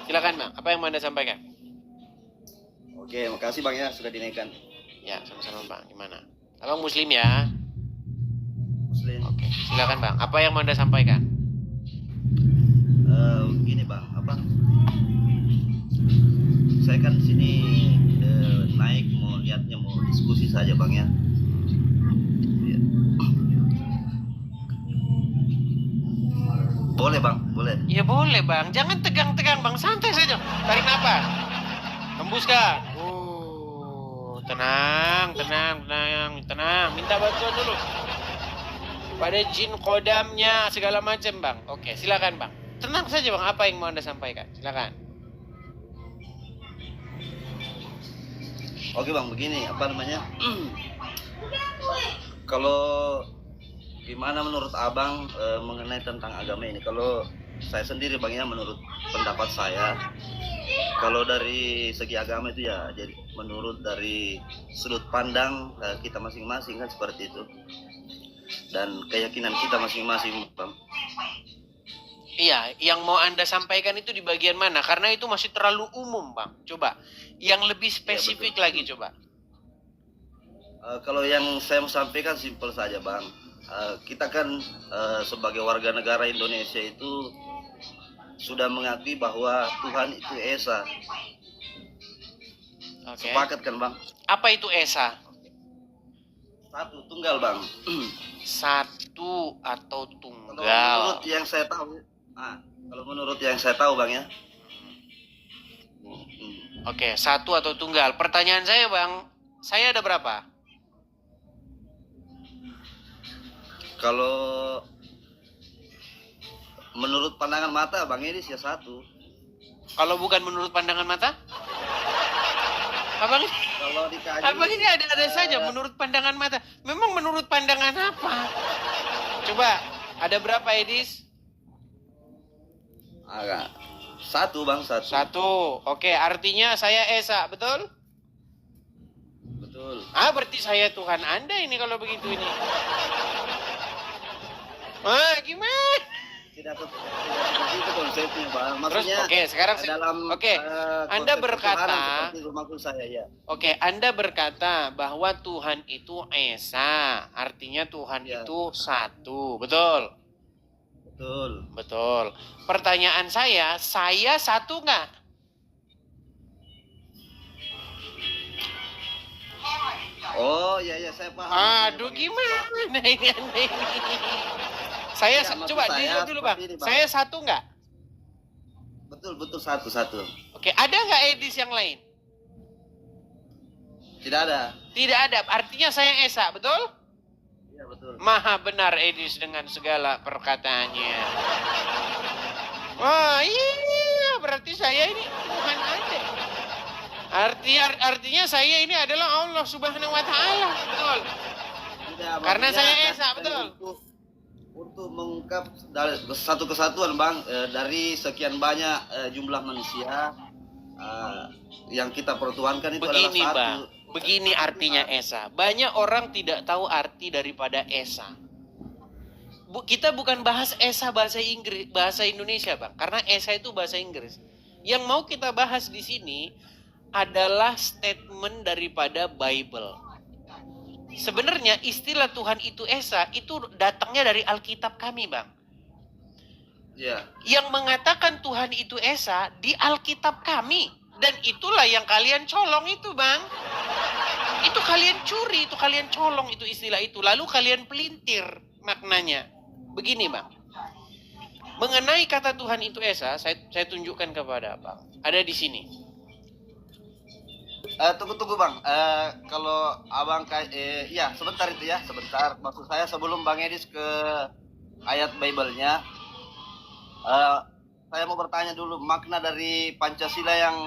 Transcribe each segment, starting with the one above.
Silakan Bang, apa yang mau Anda sampaikan? Oke, makasih Bang ya sudah dinaikkan. Ya, sama-sama Bang. Gimana? Abang Muslim ya? Muslim. Oke, silakan Bang. Apa yang mau Anda sampaikan? Gini Bang, saya kan sini naik mau niatnya mau diskusi saja Bang ya. Ya. Boleh Bang, boleh. Ya boleh Bang, jangan tegang-tegang Bang, santai saja. Tarik nafas. Hembuskan. Tenang, tenang, tenang, tenang. Minta bantuan dulu. Pada jin kodamnya segala macam Bang. Oke, silakan Bang. Tenang saja Bang, apa yang mau Anda sampaikan? Silakan. Oke Bang, begini kalau gimana menurut Abang mengenai tentang agama ini? Kalau saya sendiri Bang ya, menurut pendapat saya, kalau dari segi agama itu ya, jadi menurut dari sudut pandang kita masing-masing kan seperti itu, dan keyakinan kita masing-masing Bang. Iya, yang mau Anda sampaikan itu di bagian mana? Karena itu masih terlalu umum, Bang. Coba, yang lebih spesifik ya, lagi, coba. Kalau yang saya mau sampaikan simpel saja, Bang. Kita kan sebagai warga negara Indonesia itu sudah mengakui bahwa Tuhan itu Esa. Okay. Sepakat kan, Bang? Apa itu Esa? Satu, tunggal, Bang. Satu atau tunggal? Kalau menurut yang saya tahu, kalau menurut yang saya tahu Bang ya. Oke, satu atau tunggal. Pertanyaan saya Bang, saya ada berapa? Kalau menurut pandangan mata Bang Edis ya satu. Kalau bukan menurut pandangan mata? Abang, kalau dikaji, abang ini ada-ada saja menurut pandangan mata. Memang menurut pandangan apa? Coba, ada berapa Edis? Agak. Satu Bang, satu. Satu, oke, artinya saya Esa, betul? Betul. Berarti saya Tuhan Anda ini kalau begitu ini. Gimana? Tidak begitu konsepnya Bang. Maksudnya, oke, sekarang dalam Anda berkata, maksud saya ya. Oke, Anda berkata bahwa Tuhan itu Esa, artinya Tuhan itu satu, betul? Betul. Betul. Pertanyaan saya satu nggak? Oh ya saya paham. Aduh gimana ini? Saya ya, coba dulu Bang. Saya satu nggak? Betul satu. Oke, ada nggak Edis yang lain? Tidak ada. Tidak ada. Artinya saya Esa, betul? Iya betul. Maha benar Edis dengan segala perkataannya. Wah iya, berarti saya ini Tuhan Anda. Artinya saya ini adalah Allah Subhanahu Wa Taala, betul? Tidak, karena saya Esa, betul? Untuk mengungkap satu kesatuan Bang, dari sekian banyak jumlah manusia yang kita pertuhankan itu begini, adalah satu. Bang. Begini artinya Esa. Banyak orang tidak tahu arti daripada Esa. Kita bukan bahas Esa bahasa Inggris, bahasa Indonesia Bang, karena Esa itu bahasa Inggris. Yang mau kita bahas di sini adalah statement daripada Bible. Sebenarnya istilah Tuhan itu Esa itu datangnya dari Alkitab kami Bang. Yeah. Yang mengatakan Tuhan itu Esa di Alkitab kami. Dan itulah yang kalian colong itu Bang. Itu kalian curi, itu kalian colong itu istilah itu. Lalu kalian pelintir maknanya. Begini Bang. Mengenai kata Tuhan itu Esa, saya tunjukkan kepada Abang. Ada di sini. Tunggu Bang. Kalau Abang ya sebentar itu ya, sebentar. Maksud saya sebelum Bang Edis ke ayat Bible-nya, saya mau bertanya dulu makna dari Pancasila yang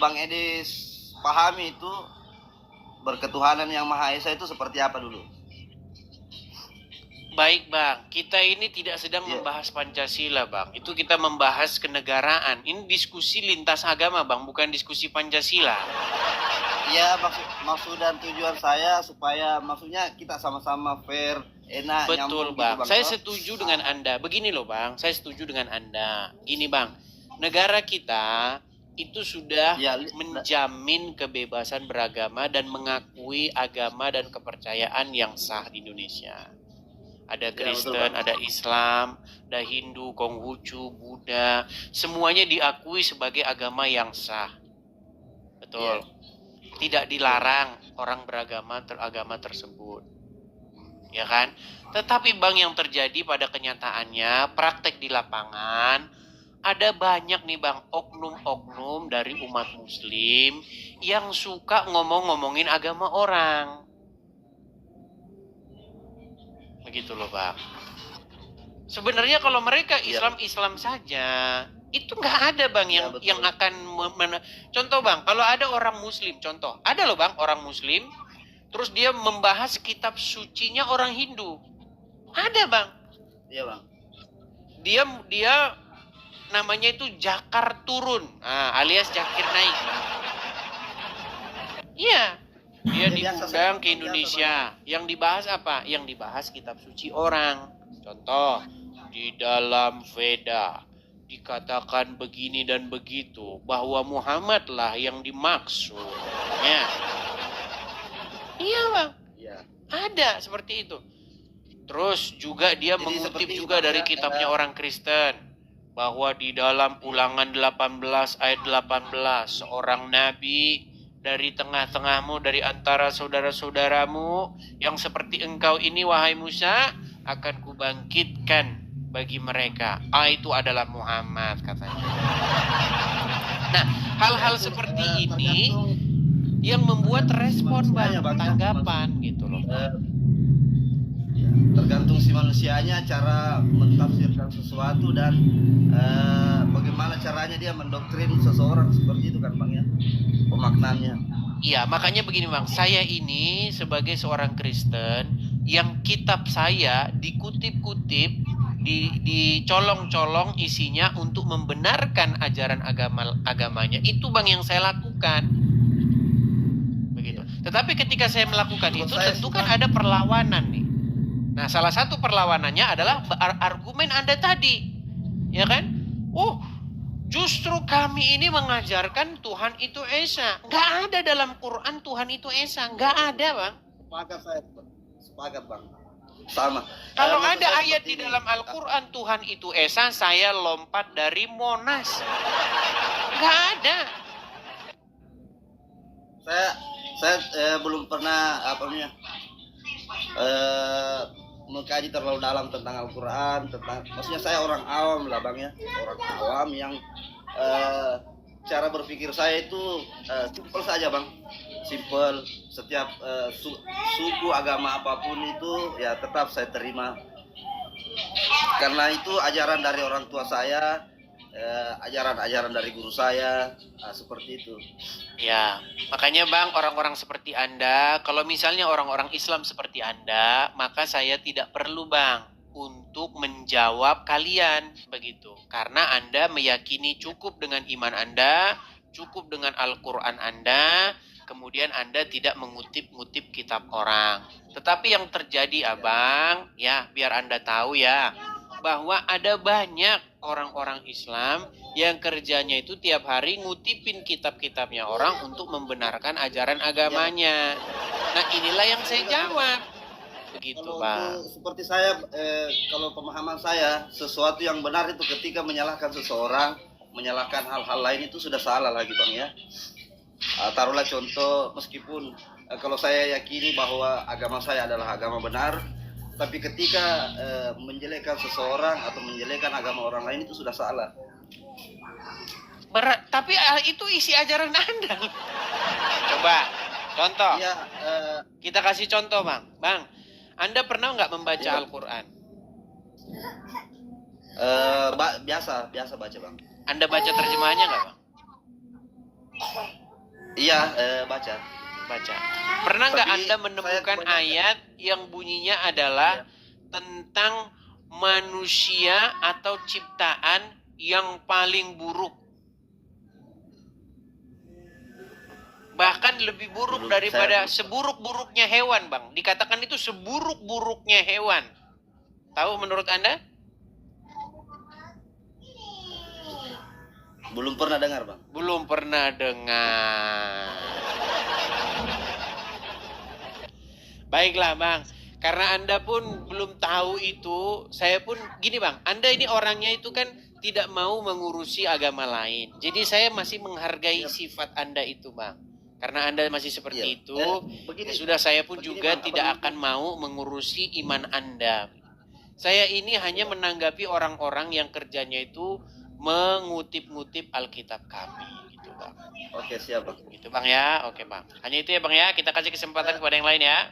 Bang Edis pahami itu, berketuhanan yang Maha Esa itu seperti apa dulu? Baik Bang, kita ini tidak sedang membahas Pancasila Bang. Itu kita membahas kenegaraan. Ini diskusi lintas agama Bang, bukan diskusi Pancasila. Ya maksud dan tujuan saya supaya maksudnya kita sama-sama fair, enak, betul Bang. Gitu, Bang. Saya setuju dengan Anda. Begini loh Bang, saya setuju dengan Anda. Gini Bang, negara kita itu sudah Ya, menjamin kebebasan beragama dan mengakui agama dan kepercayaan yang sah di Indonesia. Ada Kristen, betul, Bang. ada Islam, ada Hindu, Konghucu, Buddha, semuanya diakui sebagai agama yang sah. Betul. Tidak dilarang orang beragama agama tersebut. Ya kan? Tetapi Bang, yang terjadi pada kenyataannya, praktek di lapangan, ada banyak nih Bang, oknum-oknum dari umat muslim yang suka ngomong-ngomongin agama orang. Begitu loh Bang. Sebenarnya kalau mereka Islam-Islam saja, itu nggak ada Bang yang akan contoh Bang, kalau ada orang muslim, contoh, ada loh Bang orang muslim, terus dia membahas kitab sucinya orang Hindu. Ada Bang. Iya Bang. Dia namanya itu Jakar Turun, alias Jakir Naik. Iya, dia diundang ke Indonesia. Yang dibahas apa? Yang dibahas kitab suci orang. Contoh, di dalam Veda dikatakan begini dan begitu, bahwa Muhammad lah yang dimaksud. Ya. Iya Bang, ada seperti itu. Terus juga dia mengutip juga dari kitabnya orang Kristen, bahwa di dalam Ulangan 18 ayat 18, seorang nabi dari tengah-tengahmu, dari antara saudara-saudaramu yang seperti engkau ini wahai Musa, akan kubangkitkan bagi mereka. Itu adalah Muhammad katanya. Nah, hal-hal seperti ini yang membuat respon Bang, tanggapan gitu loh. Tergantung si manusianya cara mentafsirkan sesuatu dan bagaimana caranya dia mendoktrin seseorang, seperti itu kan Bang ya, pemaknaannya. Iya, makanya begini Bang, saya ini sebagai seorang Kristen yang kitab saya dikutip-kutip, dicolong-colong isinya untuk membenarkan ajaran agamanya, itu Bang yang saya lakukan. Begitu. Tetapi ketika saya melakukan itu, tentu kan ada perlawanan nih. Nah, salah satu perlawanannya adalah argumen Anda tadi. Ya kan? Oh, justru kami ini mengajarkan Tuhan itu Esa. Nggak ada dalam Quran Tuhan itu Esa. Nggak ada, Bang. Sepakat saya. Sepakat, Bang. Sama. Kalau ada ayat di dalam Al-Quran Tuhan itu Esa, saya lompat dari Monas. Nggak ada. Saya belum pernah mengkaji terlalu dalam tentang Al-Quran, maksudnya saya orang awam lah Bang ya, orang awam yang cara berpikir saya itu simpel saja Bang, simpel. Setiap suku agama apapun itu ya tetap saya terima, karena itu ajaran dari orang tua saya, ajaran-ajaran dari guru saya, seperti itu. Ya, makanya Bang, orang-orang seperti Anda, kalau misalnya orang-orang Islam seperti Anda, maka saya tidak perlu Bang untuk menjawab kalian begitu. Karena Anda meyakini cukup dengan iman Anda, cukup dengan Al-Quran Anda, kemudian Anda tidak mengutip-ngutip kitab orang. Tetapi yang terjadi Abang, ya biar Anda tahu ya, bahwa ada banyak orang-orang Islam yang kerjanya itu tiap hari ngutipin kitab-kitabnya orang untuk membenarkan ajaran agamanya. Nah, inilah yang saya jawab. Begitu, Bang. Seperti saya, kalau pemahaman saya, sesuatu yang benar itu ketika menyalahkan seseorang, menyalahkan hal-hal lain itu sudah salah lagi Bang ya. Taruhlah contoh, meskipun kalau saya yakini bahwa agama saya adalah agama benar, tapi ketika menjelekkan seseorang atau menjelekkan agama orang lain itu sudah salah. Berat, tapi itu isi ajaran Anda. Coba, contoh. Ya, kita kasih contoh, Bang. Bang, Anda pernah nggak membaca Al-Quran? Biasa baca Bang. Anda baca terjemahannya nggak Bang? Iya, baca. Pernah nggak Anda menemukan ayat yang bunyinya adalah tentang manusia atau ciptaan yang paling buruk? Bahkan lebih buruk daripada seburuk-buruknya hewan, Bang. Dikatakan itu seburuk-buruknya hewan. Tahu menurut Anda? Belum pernah dengar, Bang. Belum pernah dengar. Baiklah Bang, karena Anda pun belum tahu itu, saya pun gini Bang, Anda ini orangnya itu kan tidak mau mengurusi agama lain. Jadi saya masih menghargai sifat Anda itu Bang. Karena Anda masih seperti itu, ya sudah saya pun juga Bang, tidak akan mau mengurusi iman Anda. Saya ini hanya menanggapi orang-orang yang kerjanya itu mengutip-ngutip Alkitab kami gitu Bang. Oke, siap, Bang. Gitu Bang ya, oke Bang. Hanya itu ya Bang ya, kita kasih kesempatan kepada yang lain ya.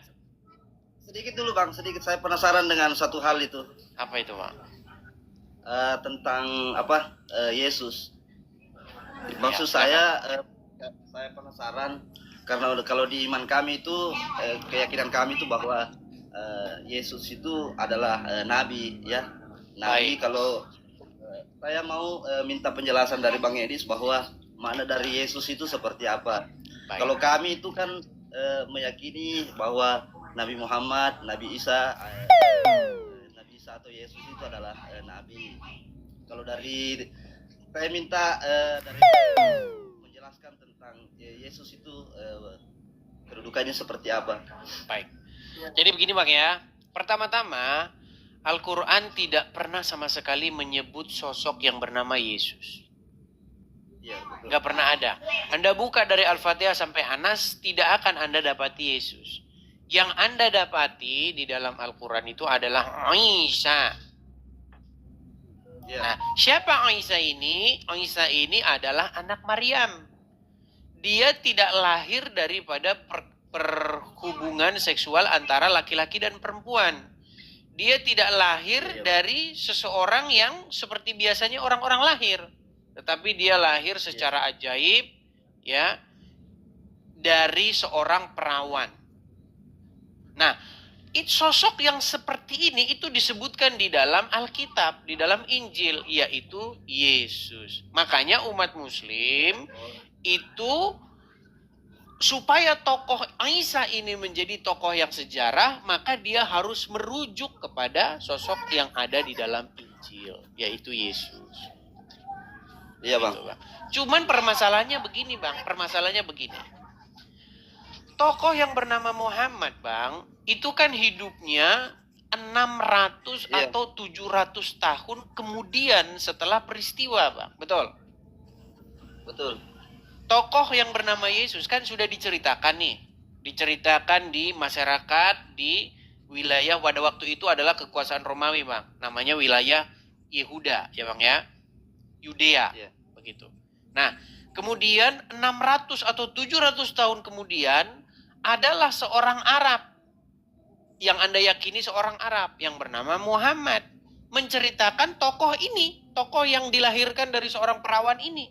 Sedikit dulu, Bang, sedikit saya penasaran dengan satu hal itu. Apa itu Bang? Tentang Yesus. Maksud Ya, saya penasaran karena kalau di iman kami itu keyakinan kami itu bahwa Yesus itu adalah nabi, ya. Nabi. Baik. Kalau saya mau minta penjelasan dari Bang Edis bahwa makna dari Yesus itu seperti apa. Baik. Kalau kami itu kan meyakini bahwa Nabi Muhammad, Nabi Isa atau Yesus itu adalah nabi. Kalau dari saya minta dari menjelaskan tentang Yesus itu kedudukannya seperti apa. Baik. Jadi begini Bang ya. Pertama-tama, Al-Quran tidak pernah sama sekali menyebut sosok yang bernama Yesus. Iya, betul. Nggak pernah ada. Anda buka dari Al-Fatihah sampai Anas, tidak akan Anda dapati Yesus. Yang Anda dapati di dalam Al-Quran itu adalah Isa. Ya. Nah, siapa Isa ini? Isa ini adalah anak Maryam. Dia tidak lahir daripada perhubungan seksual antara laki-laki dan perempuan. Dia tidak lahir dari seseorang yang seperti biasanya orang-orang lahir. Tetapi dia lahir secara ajaib, ya, dari seorang perawan. Nah, sosok yang seperti ini itu disebutkan di dalam Alkitab, di dalam Injil, yaitu Yesus. Makanya umat Muslim itu supaya tokoh Isa ini menjadi tokoh yang sejarah, maka dia harus merujuk kepada sosok yang ada di dalam Injil, yaitu Yesus. Iya, Bang. Gitu, Bang. Cuman permasalahannya begini, Bang. Permasalahannya begini. Tokoh yang bernama Muhammad, Bang, itu kan hidupnya 600 atau 700 tahun kemudian setelah peristiwa, Bang. Betul? Betul. Tokoh yang bernama Yesus kan sudah diceritakan nih. Diceritakan di masyarakat, di wilayah pada waktu itu adalah kekuasaan Romawi, Bang. Namanya wilayah Yehuda, ya Bang ya. Yudea, begitu. Nah, kemudian 600 atau 700 tahun kemudian adalah seorang Arab yang Anda yakini seorang Arab yang bernama Muhammad menceritakan tokoh ini, tokoh yang dilahirkan dari seorang perawan ini.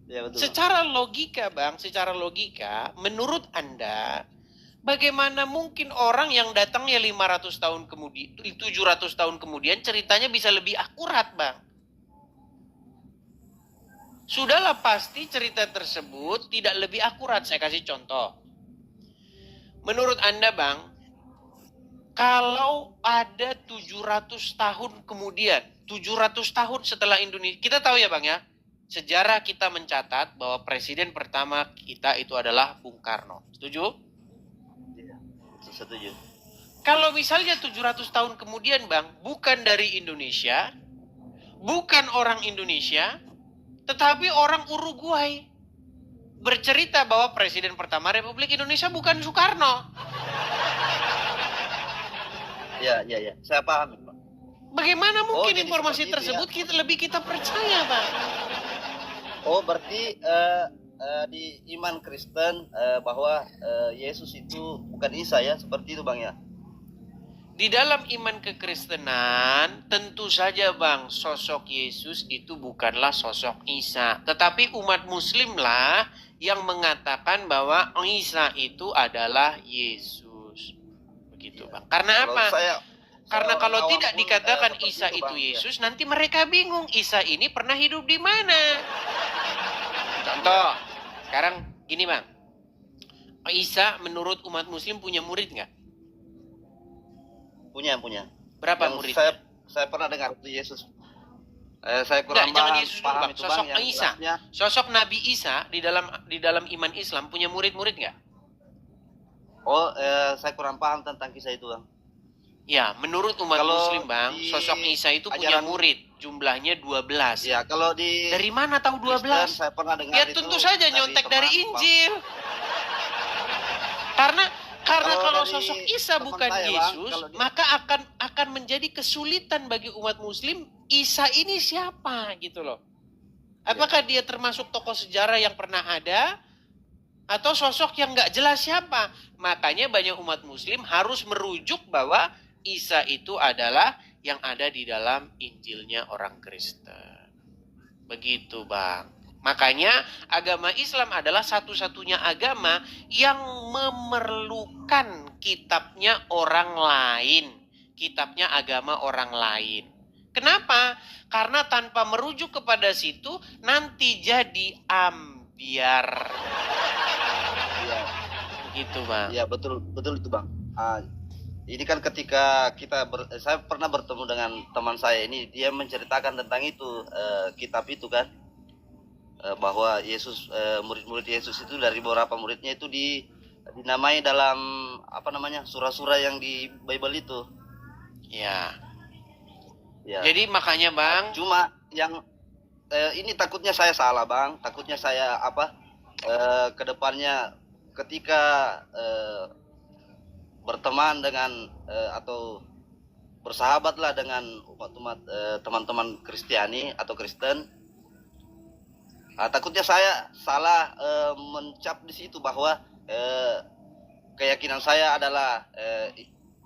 Ya, betul. Secara logika, Bang, secara logika, menurut Anda, bagaimana mungkin orang yang datangnya 500 tahun kemudian, 700 tahun kemudian ceritanya bisa lebih akurat, Bang? Sudahlah pasti cerita tersebut tidak lebih akurat. Saya kasih contoh. Menurut Anda, Bang, kalau ada 700 tahun kemudian, 700 tahun setelah Indonesia, kita tahu ya Bang ya, sejarah kita mencatat bahwa presiden pertama kita itu adalah Bung Karno. Setuju? Iya, setuju. Kalau misalnya 700 tahun kemudian, Bang, bukan dari Indonesia, bukan orang Indonesia, tetapi orang Uruguay bercerita bahwa presiden pertama Republik Indonesia bukan Soekarno. Ya. Saya paham, Pak. Bagaimana mungkin jadi informasi seperti itu, tersebut kita percaya, Bang? Oh, berarti di iman Kristen bahwa Yesus itu bukan Isa ya, seperti itu, Bang ya? Di dalam iman kekristenan, tentu saja Bang, sosok Yesus itu bukanlah sosok Isa. Tetapi umat Muslim lah yang mengatakan bahwa Isa itu adalah Yesus. Begitu Bang. Karena apa? Karena kalau tidak dikatakan Isa itu Yesus, nanti mereka bingung. Isa ini pernah hidup di mana? Contoh, sekarang gini Bang. Isa menurut umat Muslim punya murid nggak? Punya. Berapa Yang muridnya? Saya pernah dengar itu Yesus Saya kurang Enggak, jangan Yesus dulu paham bang. itu Sosok bang, yang Isa, jelasnya. sosok Nabi Isa di dalam iman Islam punya murid-murid nggak? Oh, saya kurang paham tentang kisah itu bang. Ya, menurut umat Kalau Muslim bang, di sosok Isa itu punya ajaran- murid, jumlahnya 12. Ya, kalau di Dari mana tahu Kristen 12? saya pernah dengar Ya itu tentu saja nyontek dari teman, Bang. Injil. Karena kalau dari sosok Isa teman bukan saya, Bang, Yesus, kalau dia- maka akan menjadi kesulitan bagi umat Muslim. Isa ini siapa gitu loh? Apakah dia termasuk tokoh sejarah yang pernah ada? Atau sosok yang nggak jelas siapa? Makanya banyak umat Muslim harus merujuk bahwa Isa itu adalah yang ada di dalam Injilnya orang Kristen. Begitu bang. Makanya agama Islam adalah satu-satunya agama yang memerlukan kitabnya orang lain. Kitabnya agama orang lain. Kenapa? Karena tanpa merujuk kepada situ nanti jadi ambiar. Iya, Begitu bang. iya betul itu bang. Ini kan ketika saya pernah bertemu dengan teman saya ini, dia menceritakan tentang itu kitab itu kan, bahwa Yesus, murid-murid Yesus itu dari beberapa muridnya itu dinamai dalam apa namanya, surah-surah yang di Bible itu. Ya. Ya. Jadi makanya bang. Cuma yang ini takutnya saya salah bang, takutnya saya kedepannya ketika berteman dengan atau bersahabatlah dengan umat teman-teman Kristiani atau Kristen, takutnya saya salah mencap di situ bahwa keyakinan saya adalah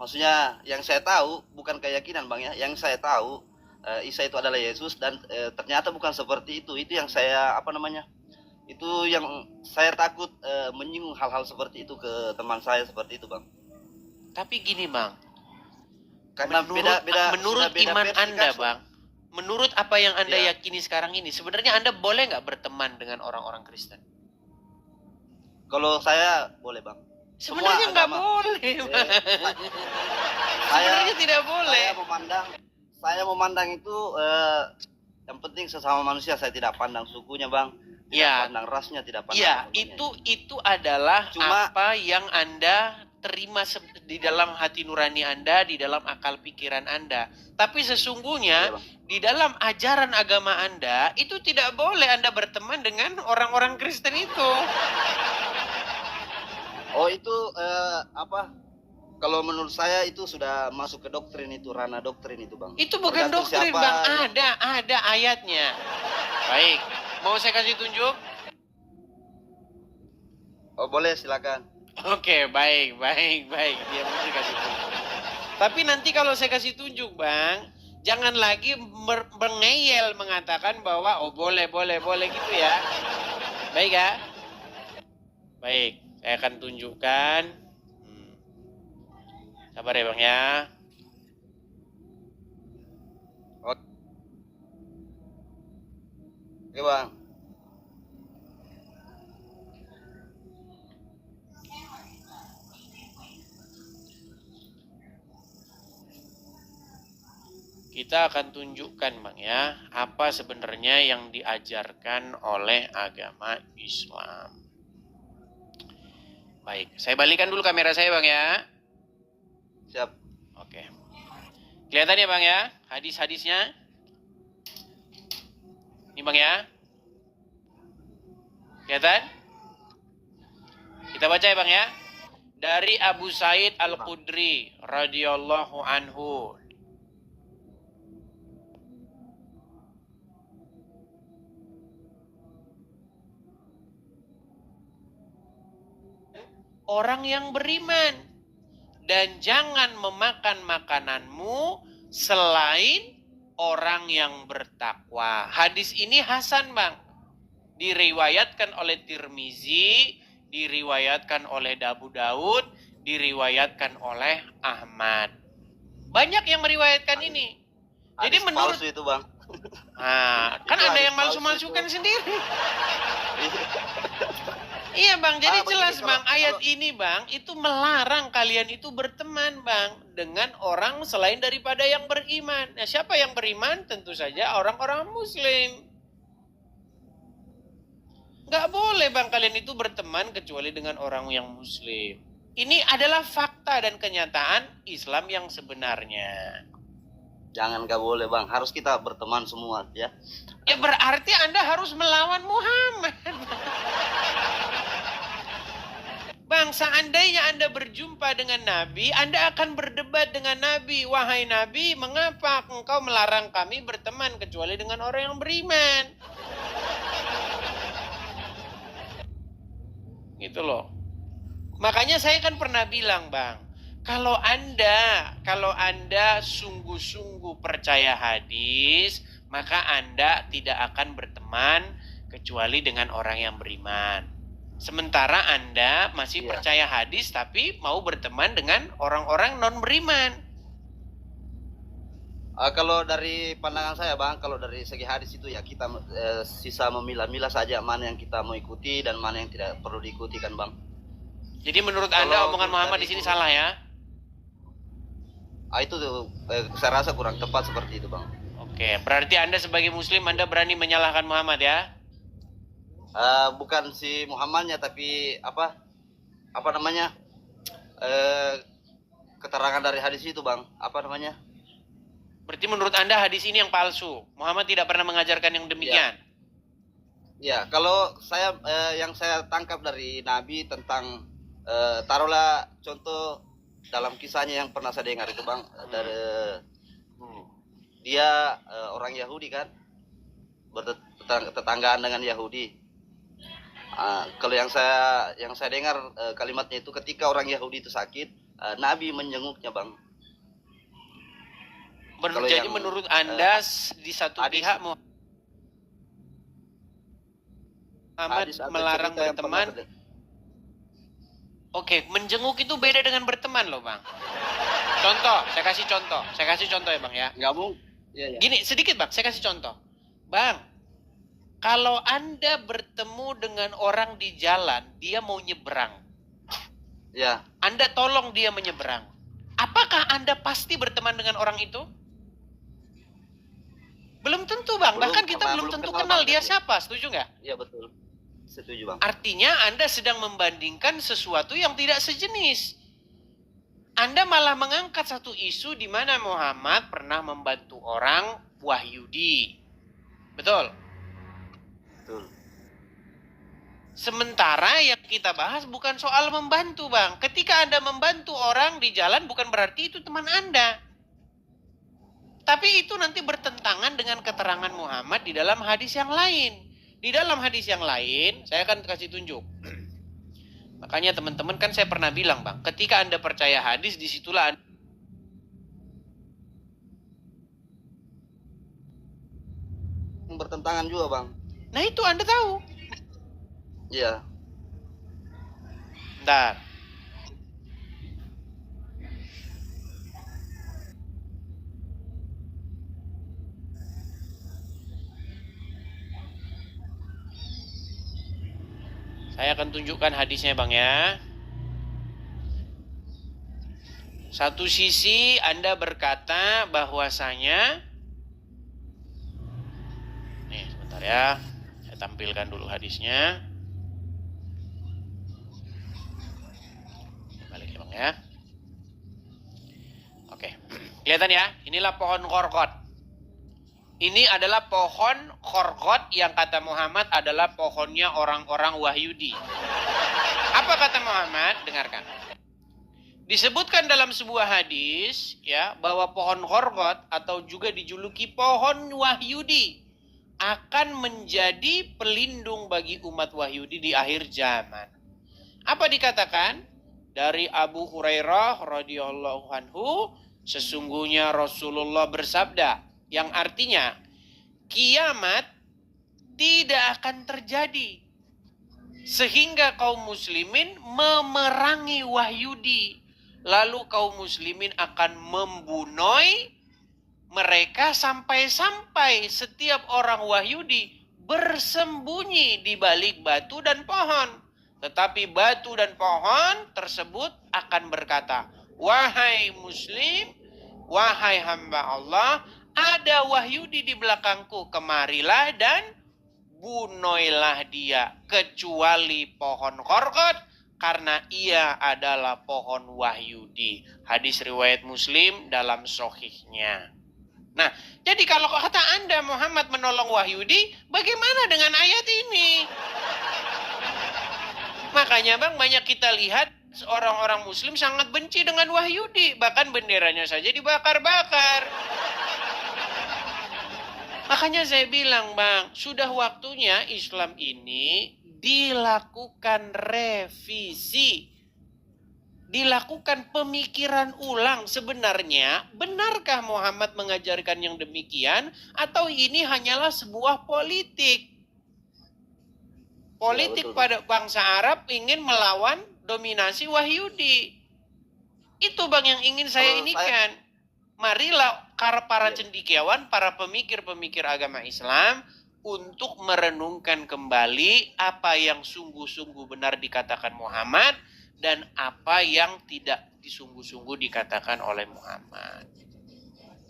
maksudnya yang saya tahu bukan keyakinan bang ya, yang saya tahu Isa itu adalah Yesus dan ternyata bukan seperti itu yang saya itu yang saya takut menyinggung hal-hal seperti itu ke teman saya seperti itu bang. Tapi gini bang, Karena menurut beda iman versi Anda kan, bang, menurut apa yang Anda Ya. yakini sekarang ini, sebenarnya Anda boleh nggak berteman dengan orang-orang Kristen? kalau saya boleh bang. Sebenarnya nggak agama. boleh bang. Sebenarnya tidak boleh. Saya memandang itu yang penting sesama manusia, saya tidak pandang sukunya bang, tidak Ya. pandang rasnya, tidak pandang Ya, agamanya. itu adalah Cuma- apa yang Anda terima di dalam hati nurani Anda, di dalam akal pikiran Anda. Tapi sesungguhnya Iya, Bang. di dalam ajaran agama Anda itu tidak boleh Anda berteman dengan orang-orang Kristen itu. Oh itu kalau menurut saya itu sudah masuk ke doktrin, itu ranah doktrin itu bang. Itu bukan Tergantung doktrin siapa bang, yang- ada ayatnya. Baik, mau saya kasih tunjuk? Oh boleh silakan. Oke, baik. Dia mesti kasih tunjuk. Tapi nanti kalau saya kasih tunjuk, Bang, jangan lagi mengeyel mengatakan bahwa oh boleh gitu ya. Baik ya? Baik, saya akan tunjukkan. Sabar ya, Bang ya. Oke bang. Kita akan tunjukkan Bang ya, apa sebenarnya yang diajarkan oleh agama Islam. Baik, saya balikan dulu kamera saya Bang ya. Siap. Oke. Kelihatan ya Bang ya, hadis-hadisnya. Ini Bang ya. Kelihatan? Kita baca ya Bang ya. Dari Abu Sa'id Al-Khudri radhiyallahu anhu. Orang yang beriman, dan jangan memakan makananmu selain orang yang bertakwa. Hadis ini hasan Bang, diriwayatkan oleh Tirmizi, diriwayatkan oleh Abu Daud, diriwayatkan oleh Ahmad. Banyak yang meriwayatkan ini. Jadi Hadis menurut palsu itu bang. kan Itu ada hadis yang palsu malsu-malsukan itu. sendiri. Iya Bang, jadi begini, jelas kalau- Bang, ayat ini Bang, itu melarang kalian itu berteman Bang dengan orang selain daripada yang beriman. Nah, siapa yang beriman? Tentu saja orang-orang muslim. Nggak boleh bang kalian itu berteman kecuali dengan orang yang muslim. Ini adalah fakta dan kenyataan Islam yang sebenarnya. Jangan, nggak boleh bang, harus kita berteman semua ya. Ya berarti Anda harus melawan Muhammad. Bang, seandainya Anda berjumpa dengan Nabi, Anda akan berdebat dengan Nabi. Wahai Nabi, mengapa engkau melarang kami berteman kecuali dengan orang yang beriman? Gitu loh. Makanya saya kan pernah bilang, Bang, kalau Anda sungguh-sungguh percaya hadis, maka Anda tidak akan berteman kecuali dengan orang yang beriman. Sementara Anda masih percaya hadis tapi mau berteman dengan orang-orang non beriman. Kalau dari pandangan saya bang, kalau dari segi hadis itu ya kita sisa memilah-milah saja mana yang kita mau ikuti dan mana yang tidak perlu diikuti kan bang. Jadi menurut Anda omongan Muhammad di sini salah ya? Itu saya rasa kurang tepat seperti itu bang. Oke, berarti Anda sebagai Muslim Anda berani menyalahkan Muhammad ya? Bukan si Muhammadnya tapi apa namanya keterangan dari hadis itu bang, apa namanya? Berarti menurut Anda hadis ini yang palsu. Muhammad tidak pernah mengajarkan yang demikian. Ya, kalau saya yang saya tangkap dari Nabi tentang taruhlah contoh dalam kisahnya yang pernah saya dengar itu bang, dari dia orang Yahudi kan, bertetanggaan dengan Yahudi. Kalau yang saya dengar kalimatnya itu ketika orang Yahudi itu sakit, Nabi menjenguknya bang. Jadi menurut Anda di satu pihak Muhammad melarang berteman. Oke, menjenguk itu beda dengan berteman loh bang. Saya kasih contoh ya bang ya. Nggak mungkin. Ya. Gini sedikit bang, saya kasih contoh. Bang, kalau Anda bertemu dengan orang di jalan, dia mau nyebrang. Ya. Anda tolong dia menyeberang. Apakah Anda pasti berteman dengan orang itu? Belum tentu bang, bahkan kita belum tentu kenal dia siapa, setuju nggak? Iya betul, setuju bang. Artinya Anda sedang membandingkan sesuatu yang tidak sejenis. Anda malah mengangkat satu isu di mana Muhammad pernah membantu orang Wahyudi. Betul? Betul. Sementara yang kita bahas bukan soal membantu bang. Ketika Anda membantu orang di jalan bukan berarti itu teman Anda. Tapi itu nanti bertentangan dengan keterangan Muhammad di dalam hadis yang lain. Di dalam hadis yang lain, saya akan kasih tunjuk. Makanya teman-teman kan saya pernah bilang bang, ketika Anda percaya hadis, disitulah Anda bertentangan juga bang. Nah itu Anda tahu. Iya. Bentar. Saya akan tunjukkan hadisnya bang ya. Satu sisi Anda berkata bahwasanya, nih sebentar ya, saya tampilkan dulu hadisnya. Balik ya bang ya. Oke, kelihatan ya, inilah pohon korkot. Ini adalah pohon khorgot yang kata Muhammad adalah pohonnya orang-orang Wahyudi. Apa kata Muhammad? Dengarkan. Disebutkan dalam sebuah hadis ya bahwa pohon khorgot atau juga dijuluki pohon Wahyudi akan menjadi pelindung bagi umat Wahyudi di akhir zaman. Apa dikatakan? Dari Abu Hurairah radhiyallahu anhu, sesungguhnya Rasulullah bersabda, yang artinya kiamat tidak akan terjadi sehingga kaum muslimin memerangi Wahyudi, lalu kaum muslimin akan membunuh mereka sampai-sampai setiap orang Wahyudi bersembunyi di balik batu dan pohon. Tetapi batu dan pohon tersebut akan berkata, wahai muslim, wahai hamba Allah, ada Wahyudi di belakangku, kemarilah dan bunuhlah dia, kecuali pohon korkot, karena ia adalah pohon Wahyudi. Hadis riwayat Muslim dalam sahihnya. Nah, jadi kalau kata Anda Muhammad menolong Wahyudi, bagaimana dengan ayat ini? Makanya Bang, banyak kita lihat orang-orang muslim sangat benci dengan Wahyudi. Bahkan benderanya saja dibakar-bakar. Makanya saya bilang Bang, sudah waktunya Islam ini dilakukan revisi. Dilakukan pemikiran ulang. Sebenarnya, benarkah Muhammad mengajarkan yang demikian? Atau ini hanyalah sebuah politik? Politik Ya, pada bangsa Arab ingin melawan dominasi Wahyudi. Itu Bang yang ingin saya inikan. Marilah para cendekiawan, para pemikir-pemikir agama Islam untuk merenungkan kembali apa yang sungguh-sungguh benar dikatakan Muhammad dan apa yang tidak disungguh-sungguh dikatakan oleh Muhammad.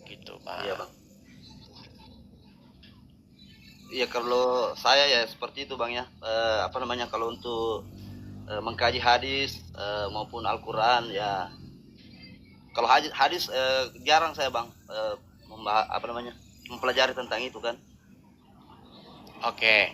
Gitu Bang. Iya Bang. Iya, kalau saya ya seperti itu Bang ya. Kalau untuk mengkaji hadis maupun Al-Quran ya. Kalau hadis jarang saya Bang mempelajari tentang itu kan. Oke.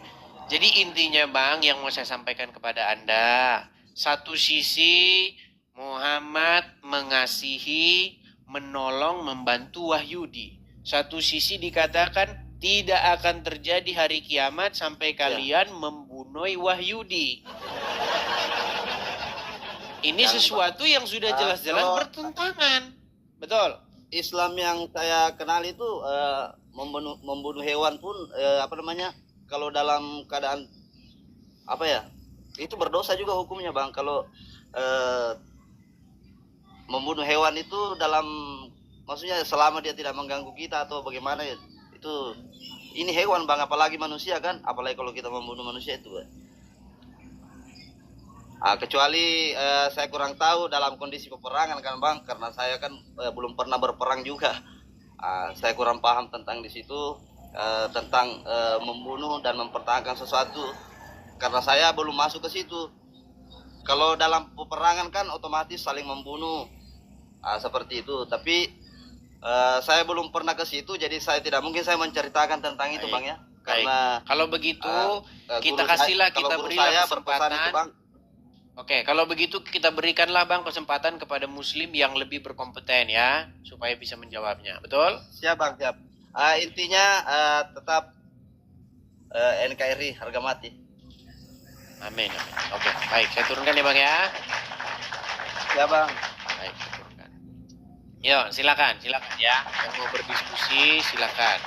Jadi intinya Bang yang mau saya sampaikan kepada Anda, satu sisi Muhammad mengasihi, menolong, membantu Wahyudi. Satu sisi dikatakan tidak akan terjadi hari kiamat sampai kalian membunuh Wahyudi. Ini sesuatu yang sudah jelas-jelas bertentangan. Betul. Islam yang saya kenal itu membunuh hewan pun kalau dalam keadaan itu berdosa juga hukumnya Bang. Kalau membunuh hewan itu maksudnya selama dia tidak mengganggu kita atau bagaimana ya, itu ini hewan Bang, apalagi manusia kan, apalagi kalau kita membunuh manusia itu Bang. Kecuali saya kurang tahu dalam kondisi peperangan kan Bang, karena saya kan belum pernah berperang juga. Saya kurang paham tentang di situ tentang membunuh dan mempertahankan sesuatu, karena saya belum masuk ke situ. Kalau dalam peperangan kan otomatis saling membunuh seperti itu, tapi saya belum pernah ke situ, jadi saya tidak mungkin saya menceritakan tentang itu Bang ya. Karena kalau begitu kita kasihlah, kita berilah kesempatan itu, Bang. Oke, kalau begitu kita berikanlah Bang kesempatan kepada muslim yang lebih berkompeten ya, supaya bisa menjawabnya. Betul? Siap Bang, siap. Intinya tetap NKRI harga mati. Amin, amin. Oke, baik. Saya turunkan ya Bang ya. Ya Bang. Baik, saya turunkan. Yuk, silakan ya. Yang mau berdiskusi silakan.